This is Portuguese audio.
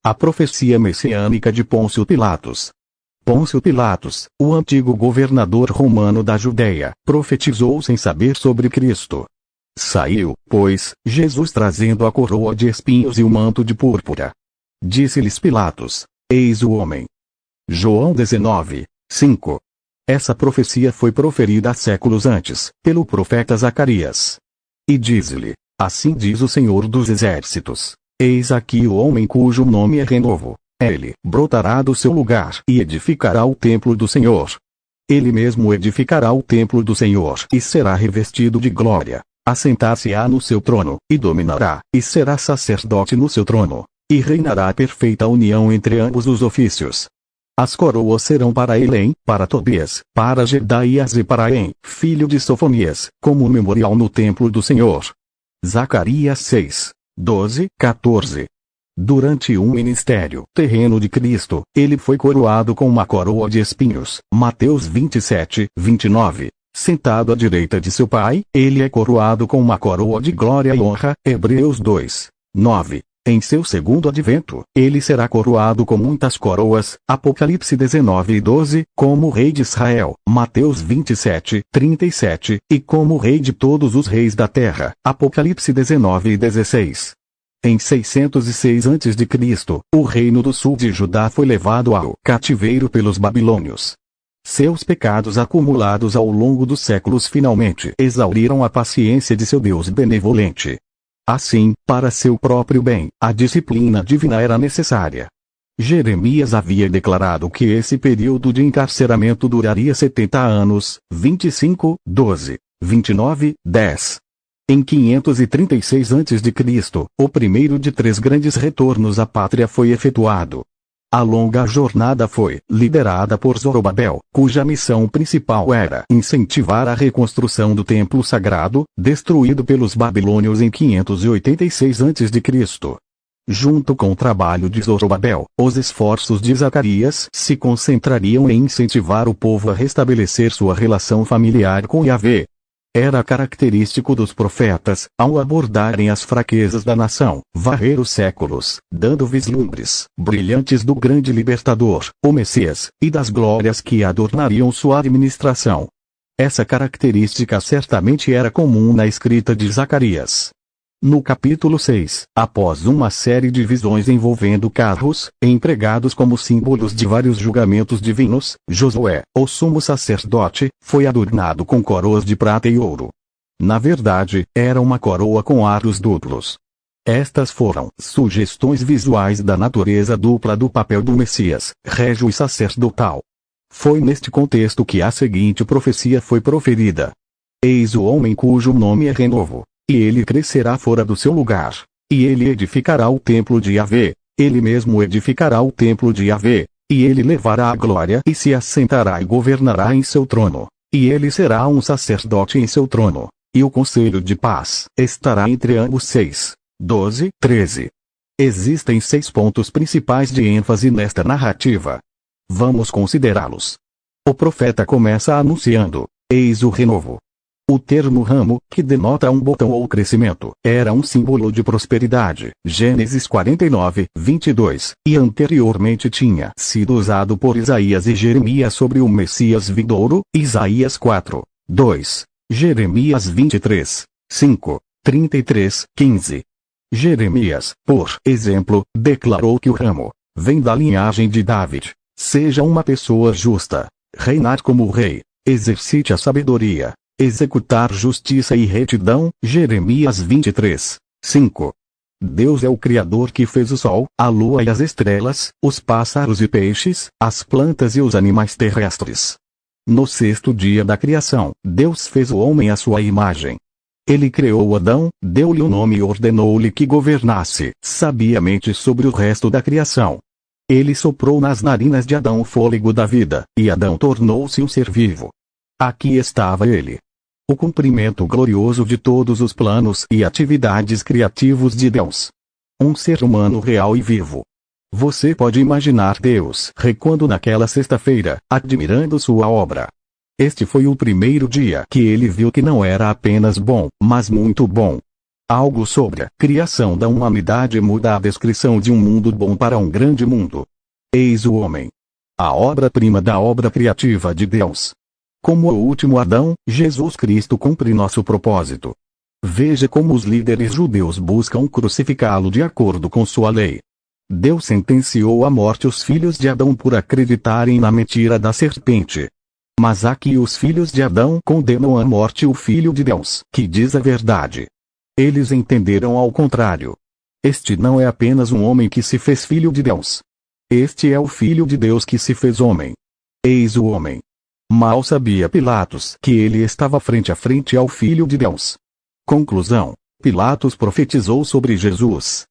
A profecia messiânica de Pôncio Pilatos. Pôncio Pilatos, o antigo governador romano da Judéia, profetizou sem saber sobre Cristo. Saiu, pois, Jesus trazendo a coroa de espinhos e o manto de púrpura. Disse-lhes Pilatos: Eis o homem. João 19, 5. Essa profecia foi proferida há séculos antes, pelo profeta Zacarias. E diz-lhe: Assim diz o Senhor dos Exércitos: Eis aqui o homem cujo nome é Renovo. Ele brotará do seu lugar e edificará o templo do Senhor. Ele mesmo edificará o templo do Senhor e será revestido de glória. Assentar-se-á no seu trono, e dominará, e será sacerdote no seu trono, e reinará a perfeita união entre ambos os ofícios. As coroas serão para Elém, para Tobias, para Jedaías e para Em, filho de Sofonias, como memorial no templo do Senhor. Zacarias 6, 12, 14. Durante um ministério terreno de Cristo, ele foi coroado com uma coroa de espinhos. Mateus 27, 29. Sentado à direita de seu Pai, ele é coroado com uma coroa de glória e honra. Hebreus 2, 9. Em seu segundo advento, ele será coroado com muitas coroas. Apocalipse 19 e 12, como rei de Israel. Mateus 27, 37, e como rei de todos os reis da terra. Apocalipse 19 e 16. Em 606 a.C., o reino do sul de Judá foi levado ao cativeiro pelos babilônios. Seus pecados acumulados ao longo dos séculos finalmente exauriram a paciência de seu Deus benevolente. Assim, para seu próprio bem, a disciplina divina era necessária. Jeremias havia declarado que esse período de encarceramento duraria 70 anos, 25, 12, 29, 10. Em 536 a.C., o primeiro de 3 grandes retornos à pátria foi efetuado. A longa jornada foi liderada por Zorobabel, cuja missão principal era incentivar a reconstrução do templo sagrado, destruído pelos babilônios em 586 a.C. Junto com o trabalho de Zorobabel, os esforços de Zacarias se concentrariam em incentivar o povo a restabelecer sua relação familiar com Yahvé. Era característico dos profetas, ao abordarem as fraquezas da nação, varrer os séculos, dando vislumbres brilhantes do grande libertador, o Messias, e das glórias que adornariam sua administração. Essa característica certamente era comum na escrita de Zacarias. No capítulo 6, após uma série de visões envolvendo carros, empregados como símbolos de vários julgamentos divinos, Josué, o sumo sacerdote, foi adornado com coroas de prata e ouro. Na verdade, era uma coroa com aros duplos. Estas foram sugestões visuais da natureza dupla do papel do Messias, régio e sacerdotal. Foi neste contexto que a seguinte profecia foi proferida: Eis o homem cujo nome é Renovo. E ele crescerá fora do seu lugar, e ele edificará o templo de Yahvé, ele mesmo edificará o templo de Yahvé, e ele levará a glória e se assentará e governará em seu trono, e ele será um sacerdote em seu trono, e o conselho de paz estará entre ambos. 6, 12, 13. Existem 6 pontos principais de ênfase nesta narrativa. Vamos considerá-los. O profeta começa anunciando: Eis o renovo. O termo ramo, que denota um botão ou crescimento, era um símbolo de prosperidade, Gênesis 49, 22, e anteriormente tinha sido usado por Isaías e Jeremias sobre o Messias vindouro, Isaías 4, 2, Jeremias 23, 5, 33, 15. Jeremias, por exemplo, declarou que o ramo vem da linhagem de David, seja uma pessoa justa, reinar como rei, exercite a sabedoria, executar justiça e retidão, Jeremias 23, 5. Deus é o Criador que fez o sol, a lua e as estrelas, os pássaros e peixes, as plantas e os animais terrestres. No 6º dia da criação, Deus fez o homem à sua imagem. Ele criou Adão, deu-lhe um nome e ordenou-lhe que governasse sabiamente sobre o resto da criação. Ele soprou nas narinas de Adão o fôlego da vida, e Adão tornou-se um ser vivo. Aqui estava ele. O cumprimento glorioso de todos os planos e atividades criativos de Deus. Um ser humano real e vivo. Você pode imaginar Deus recuando naquela sexta-feira, admirando sua obra. Este foi o primeiro dia que ele viu que não era apenas bom, mas muito bom. Algo sobre a criação da humanidade muda a descrição de um mundo bom para um grande mundo. Eis o homem, a obra-prima da obra criativa de Deus. Como o último Adão, Jesus Cristo cumpre nosso propósito. Veja como os líderes judeus buscam crucificá-lo de acordo com sua lei. Deus sentenciou à morte os filhos de Adão por acreditarem na mentira da serpente. Mas aqui os filhos de Adão condenam à morte o Filho de Deus, que diz a verdade. Eles entenderam ao contrário. Este não é apenas um homem que se fez filho de Deus. Este é o Filho de Deus que se fez homem. Eis o homem. Mal sabia Pilatos que ele estava frente a frente ao Filho de Deus. Conclusão: Pilatos profetizou sobre Jesus.